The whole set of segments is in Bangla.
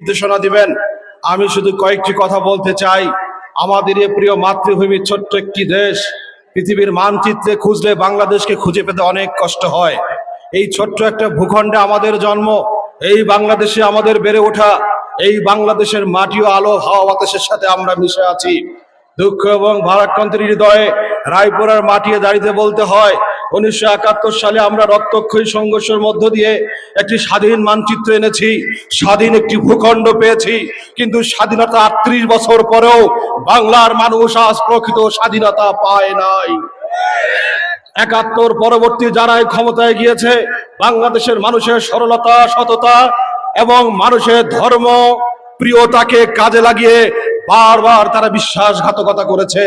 নির্দেশনা দিবেন। আমি শুধু কয়েকটি কথা বলতে চাই। আমাদের এই প্রিয় মাতৃভূমি ছোট্ট একটি দেশ, পৃথিবীর মানচিত্রে খুঁজলে বাংলাদেশকে খুঁজে পেতে অনেক কষ্ট হয়। এই ছোট্ট একটা ভূখণ্ডে আমাদের জন্ম, এই বাংলাদেশে আমাদের বেড়ে ওঠা, এই বাংলাদেশের মাটি ও আলো হাওয়া বাতাসের সাথে আমরা মিশে আছি। দুঃখ এবং ভারাক্রান্তের হৃদয়ে রায়পুরার মাটিতে দাঁড়িয়ে বলতে হয়, 1971 সালে আমরা রক্তক্ষয়ী সংঘর্ষের মধ্য দিয়ে একটি স্বাধীন মানচিত্র এনেছি, স্বাধীন একটি ভূখণ্ড পেয়েছি। কিন্তু স্বাধীনতা 38 বছর পরেও বাংলার মানুষ আজ প্রকৃত স্বাধীনতা পায় নাই। 71 পরবর্তী যারাই ক্ষমতায় গিয়েছে, বাংলাদেশের মানুষের সরলতা, সততা এবং মানুষের ধর্ম প্রিয়তাকে কাজে লাগিয়ে বারবার তারা বিশ্বাসঘাতকতা করেছে।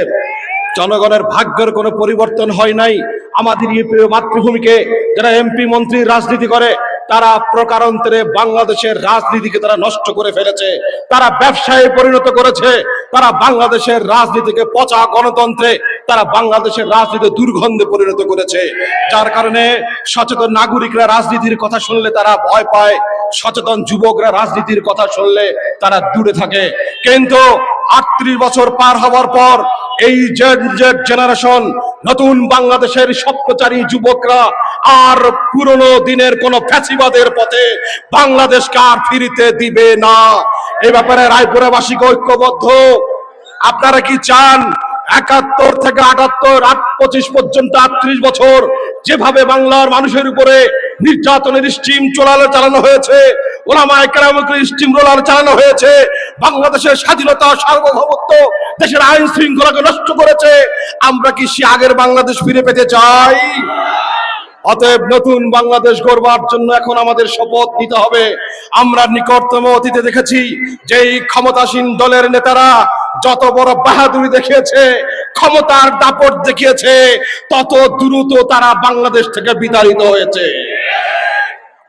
জনগণের ভাগ্যের কোনো পরিবর্তন হয় নাই। আমাদের এই প্রিয় মাতৃভূমিকে যারা এমপি মন্ত্রী রাজনীতি করে, তারা প্রকারান্তরে বাংলাদেশের রাজনীতিকে তারা নষ্ট করে ফেলেছে, তারা ব্যবসায় পরিণত করেছে, তারা বাংলাদেশের রাজনীতিকে পচা গণতন্ত্রে, তারা বাংলাদেশের রাজনীতি দুর্গন্ধে পরিণত করেছে। যার কারণে সচেতন নাগরিকরা রাজনীতির কথা শুনলে তারা ভয় পায়, সচেতন যুবকরা রাজনীতির কথা শুনলে তারা দূরে থাকে। কিন্তু 38 বছর পার হওয়ার পর এই জেনারেশন, নতুন বাংলাদেশের স্বপ্নচারী যুবকরা আর পুরনো দিনের কোন ফ্যাসিবাদের পথে বাংলাদেশকে আর ফিরিতে দিবে না। এই ব্যাপারে রায়পুরাবাসীকে ঐক্যবদ্ধ। আপনারা কি চান 71 থেকে 78, 25 পর্যন্ত 38 বছর যেভাবে বাংলার মানুষের উপরে নির্যাতনের স্টিম চালানো হয়েছে, ওলামায়ে কেরামের স্টিম রোলার চালানো হয়েছে, বাংলাদেশের স্বাধীনতা, সার্বভৌমত্ব, দেশের আইন শৃঙ্খলাকে নষ্ট করেছে, আমরা কি সে আগের বাংলাদেশ ফিরে পেতে চাই? অতএব নতুন বাংলাদেশ গড়বার জন্য এখন আমাদের শপথ নিতে হবে। আমরা নিকটতম অতীতে দেখেছি যে এই ক্ষমতাসীন দলের নেতারা যত বড় বাহাদুরি দেখিয়েছে, ক্ষমতার দাপট দেখিয়েছে, তত দ্রুত তারা বাংলাদেশ থেকে বিতাড়িত হয়েছে।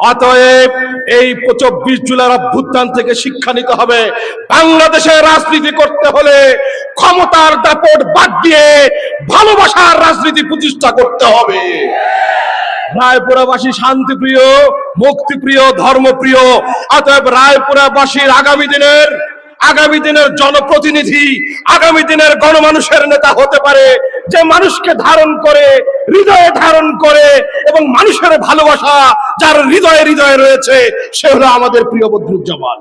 অতএব এই 24 জুলাই অভ্যুত্থান থেকে শিক্ষা নিতে হবে। বাংলাদেশের রাজনীতি করতে হলে ক্ষমতার দাপট বাদ দিয়ে ভালোবাসার রাজনীতি প্রতিষ্ঠা করতে হবে। রায়পুরাবাসী শান্তিপ্রিয়, মুক্তিপ্রিয়, ধর্মপ্রিয়। অতএব রায়পুরাবাসীর আগামী দিনের জনপ্রতিনিধি, আগামী দিনের গণমানুষের নেতা হতে পারে যে মানুষকে ধারণ করে, হৃদয়ে ধারণ করে এবং মানুষের ভালোবাসা যার হৃদয়ে হৃদয়ে রয়েছে, সে হলো আমাদের প্রিয় বদরুজ্জামান।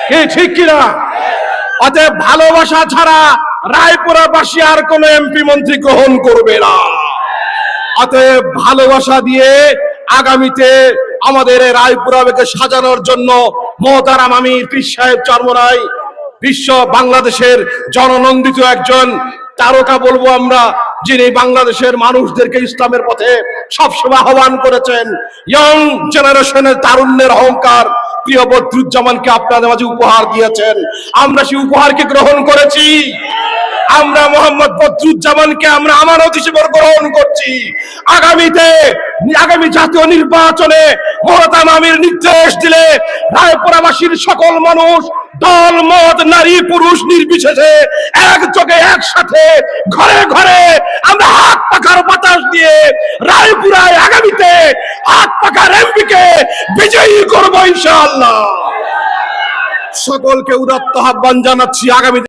কি ঠিক কিনা? অতএব ভালোবাসা ছাড়া রায়পুরাবাসী আর কোন এমপি মন্ত্রী গ্রহণ করবে না। অতএব ভালোবাসা দিয়ে আগামীতে আমাদের রায়পুরাকে সাজানোর জন্য মহতারাম আমির পীর সাহেব চরমনাই বিশ্ব বাংলাদেশের জননন্দিত একজন তারকা বলবো আমরা, যিনি বাংলাদেশের মানুষদেরকে ইসলামের পথে সবসময় আহ্বান করেছেন। ইয়ং জেনারেশনের তারুণ্যের অহংকার প্রিয় বদরুজ্জামানকে আপনাদের মাঝে উপহার দিয়েছেন। আমরা সেই উপহারকে গ্রহণ করেছি। আমরা মোহাম্মদ বদরুজ্জামানকে আমরা আমানত হিসেবে গ্রহণ করছি। আগামী জাতীয় নির্বাচনে মহতারাম আমির নির্দেশ দিলে রায়পুরাবাসীর সকল মানুষ, দল মত, নারী পুরুষ নির্বিশেষে একযোগে একসাথে ঘরে ঘরে আমরা হাত পাখার বাতাস দিয়ে রায়পুরায় আগামীতে হাত পাখার এমপিকে বিজয়ী করবো ইনশাআল্লাহ। সকলকে উদাত্ত আহ্বান জানাচ্ছি আগামী